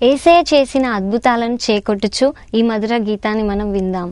యేసయ్య చేసిన అద్భుతాలను చేకొట్టుచు ఈ మధుర గీతాన్ని మనం విందాం.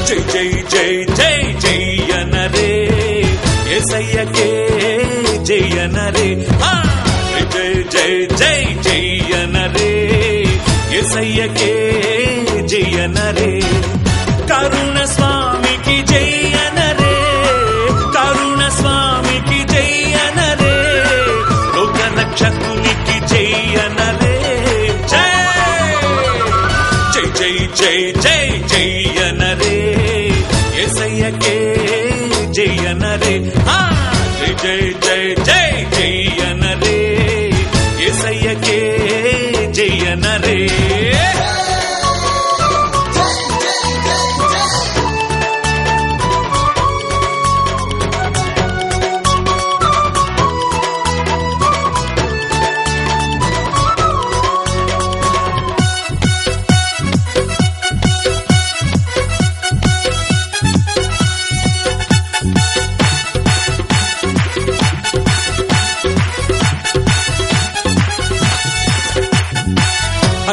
జై జై జై జయనరే యేసయ్యకే జయనరే జై జై జై జయనరే యేసయ్యకే జయనరే కరుణ స్వామికి జయనరే కరుణ స్వామికి జయనరే లోక రక్షకునికి జయనరే జై జై జై జై జయనరే యేసయ్యకే జయనరే జై జై జై జయనరే యేసయ్యకే జయనరే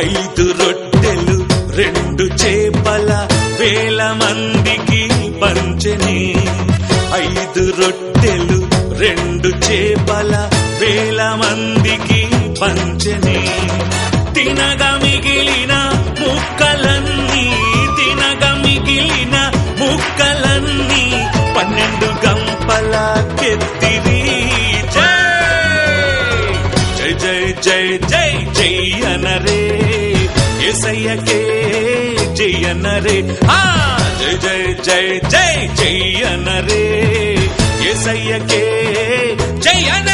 ఐదు రొట్టెలు రెండు చేపల వేల మందికి పంచెని ఐదు రొట్టెలు రెండు చేపల వేల మందికి పంచెని తినగా మిగిలిన ముక్కలన్నీ తినగా మిగిలిన ముక్కలన్నీ 12 గంపల కెత్తిరి జై జై జై జై జయనరే యేసయ్యకే జయనరే జై జై జై జై జయనరే యేసయ్యకే జయనరే